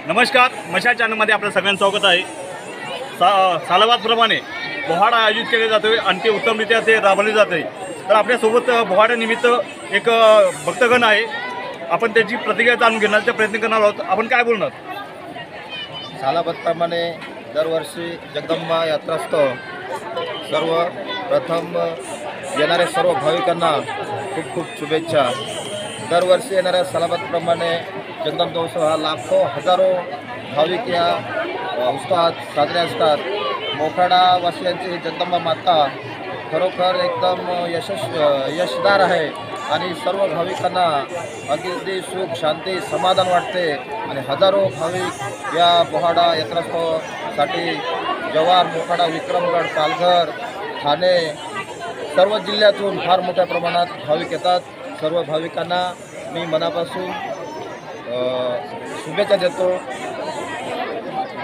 नमस्कार, मशाल चॅनलमध्ये आपलं सगळ्यांचं स्वागत आहे। सालाबादप्रमाणे पोहाडा आयोजित केले जातो आणि ते उत्तमरित्या ते राबवले जाते। तर आपल्यासोबत पोहाड्यानिमित्त एक भक्तगण आहे, आपण त्याची प्रतिक्रिया जाणून घेण्याचा प्रयत्न करणार आहोत। आपण काय बोलणार? सालाबादप्रमाणे दरवर्षी जगदंबा यात्रास्थळ सर्वप्रथम येणाऱ्या सर्व भाविकांना खूप खूप शुभेच्छा। दरवर्षी येणाऱ्या सालाबादप्रमाणे जगदंबा उत्सव हा लाखो हजारो भाविक या उत्सवात साजरे असतात। मोखाडावासियांची ही जगदंबा माता खरोखर एकदम यशदार आहे आणि सर्व भाविकांना अगदी सुख शांती समाधान वाटते आणि हजारो भाविक या पोहाडा यात्रास्थळासाठी जव्हार, मोखाडा, विक्रमगड, पालघर, ठाणे सर्व जिल्ह्यातून फार मोठ्या प्रमाणात भाविक येतात। सर्व भाविकांना मी मनापासून शुभेच्छा देतो।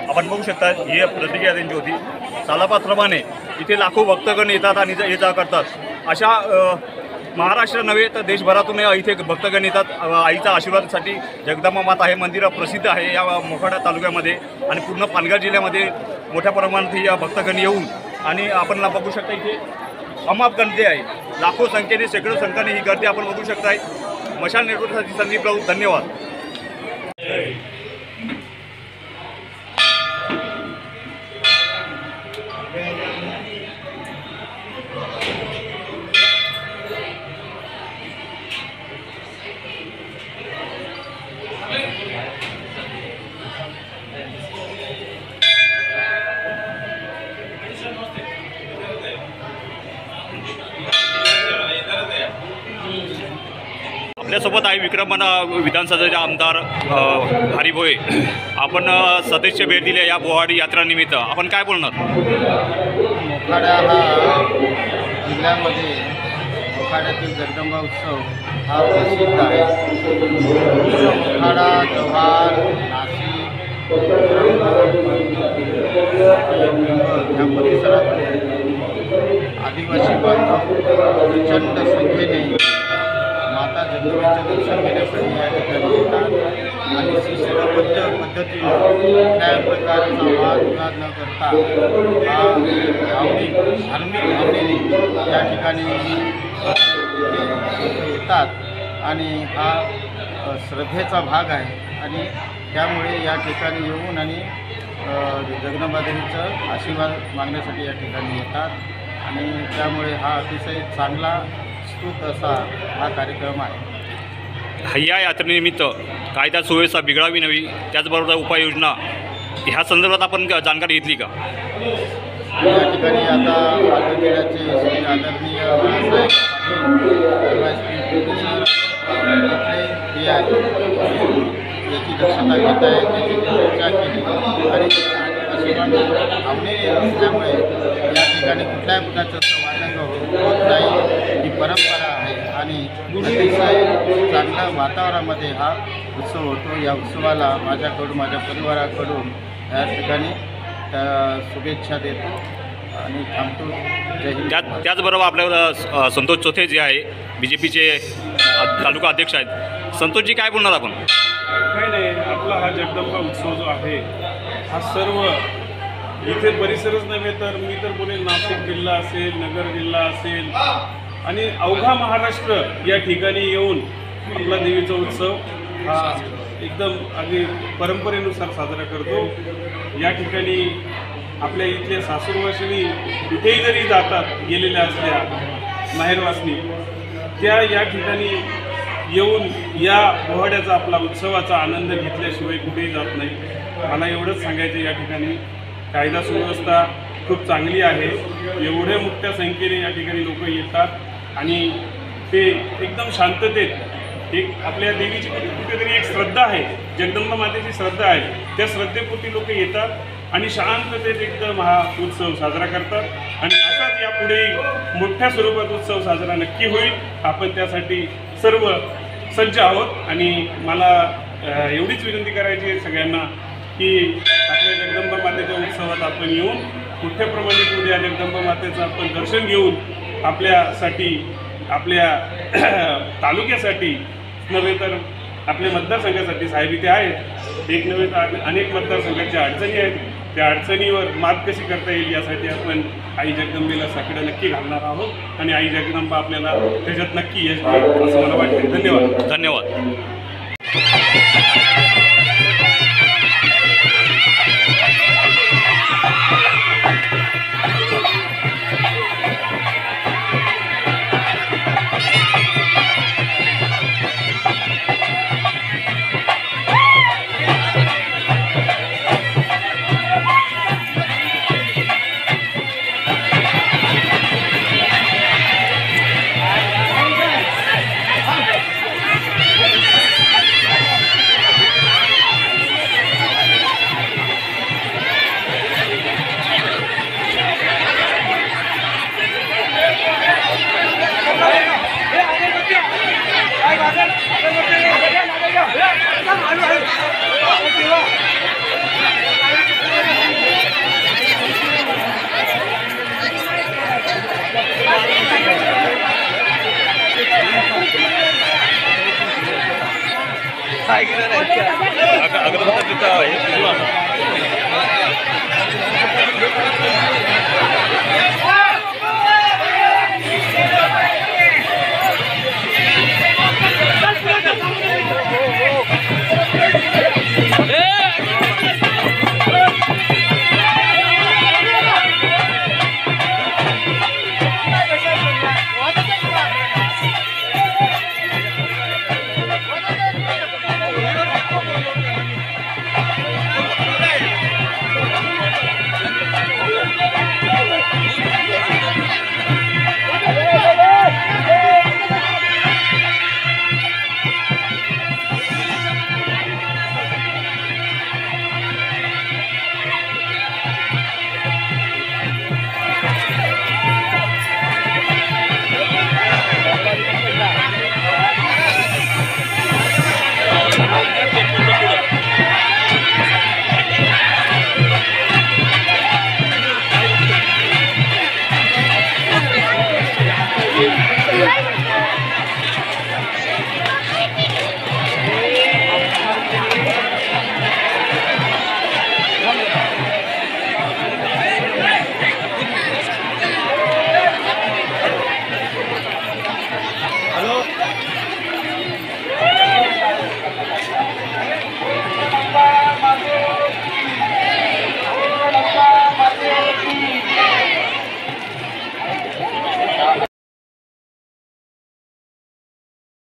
आपण बघू शकता ही प्रतिक्रिया त्यांची होती। सालाबादप्रमाणे इथे लाखो भक्तगण येतात आणि ये जा करतात। अशा महाराष्ट्र नव्हे तर देशभरातून इथे भक्तगण येतात आईचा आशीर्वादासाठी। जगदंबा माता हे मंदिर प्रसिद्ध आहे या मोखाडा तालुक्यामध्ये आणि पूर्ण पालघर जिल्ह्यामध्ये मोठ्या प्रमाणात ही भक्तगण येऊन आणि आपण बघू शकता इथे अमाप गर्दी आहे। लाखो संख्येने शेकडो संख्येने ही गर्दी आपण बघू शकताय। मशाल नेटवर्कसाठी संदीप राऊत, धन्यवाद। आपल्यासोबत आहे विक्रमगड विधानसभेचे आमदार हरिभोये। आपण सदस्य भेट दिली या पोहाडी यात्रानिमित्त, आपण काय बोलणार? मोखाडा हा जिल्ह्यामध्ये मोखाड्यातील जगदंबा उत्सव हा प्रसिद्ध आहे। मोखाडा, जव्हार, नाशिक या परिसरात आदिवासी बांधव प्रचंड संख्येने माता जगदंबेचे दर्शन घेण्यासाठी या ठिकाणी येतात आणि शिस्तबद्ध पद्धतीने कुठल्याही प्रकारचा वादविवाद न करता धार्मिक भावनेने या ठिकाणी येतात आणि हा श्रद्धेचा भाग आहे आणि त्यामुळे या ठिकाणी येऊन आणि जगदंबा देवीचा आशीर्वाद मागण्यासाठी या ठिकाणी येतात आणि त्यामुळे हा अतिशय चांगला असा हा कार्यक्रम आहे। या यात्रेनिमित्त कायदा सुव्यवस्था बिघडावी नव्हे, त्याचबरोबर उपाययोजना ह्या संदर्भात आपण जानकारी घेतली का? या ठिकाणी आता पालघर जिल्ह्याचे श्री आदरणीय याची दक्षता घेत आहे, त्याची चर्चा केली आणि आव्हाने असल्यामुळे या ठिकाणी कुठल्याही प्रकारचं समाधान होत नाही। ही परंपरा आहे आणि अतिशय चांगल्या वातावरणामध्ये हा उत्सव होतो। या उत्सवाला माझ्याकडून माझ्या परिवाराकडून या ठिकाणी शुभेच्छा देतो आणि थांबतो। जय हिंद। त्याचबरोबर आपल्याला संतोष चोथे जे आहे BJPचे तालुका अध्यक्ष आहेत। संतोषजी काय बोलणार आपण? काही नाही, आपला हा जगदंबा उत्सव जो आहे हा सर्व इथे परिसरच नव्हे तर मी तर बोलेल नाशिक जिल्हा असेल, नगर जिल्हा असेल आणि अवघा महाराष्ट्र या ठिकाणी येऊन आपला देवीचा उत्सव हा एकदम अगदी परंपरेनुसार साजरा करतो। या ठिकाणी आपल्या इथल्या सासूरवासिनी कुठेही जरी जातात गेलेल्या असल्या माहेरवासनी, त्या या ठिकाणी येऊन या पोहाड्याचा आपला उत्सवाचा आनंद घेतल्याशिवाय कुठेही जात नाही। मला एवढंच सांगायचं, या ठिकाणी कायदा सुव्यवस्था खूप चांगली आहे। एवढ्या मोठ्या संख्येने या ठिकाणी लोक येतात आणि ते एकदम शांततेत एक आपल्या देवीची कुठेतरी एक श्रद्धा आहे, जगदंबा मातेची श्रद्धा आहे, त्या श्रद्धेपोटी लोक येतात आणि शांततेत एकदम हा उत्सव साजरा करतात आणि असाच यापुढे मोठ्या स्वरूपात उत्सव साजरा नक्की होईल। आपण त्यासाठी सर्व सज्ज आहोत आणि मला एवढीच विनंती करायची आहे सगळ्यांना की आपल्या जगदंबा मातेच्या उत्सवात आपण येऊन मोठ्या प्रमाणात उद्या जगदंबा मातेचं आपण दर्शन घेऊन आपल्यासाठी आपल्या तालुक्यासाठी नव्हे तर आपल्या मतदारसंघासाठी साहेब इथे आहेत. एक नव्हे तर अनेक मतदारसंघाच्या अडचणी आहेत. त्या अडचणीवर मात कशी करता येईल यासाठी आपण आई जगदंबेला साकडं नक्की घालणार आहोत आणि आई जगदंबा आपल्याला त्याच्यात नक्की यश देईल असं मला वाटतं. धन्यवाद. धन्यवाद. अगरबत्ती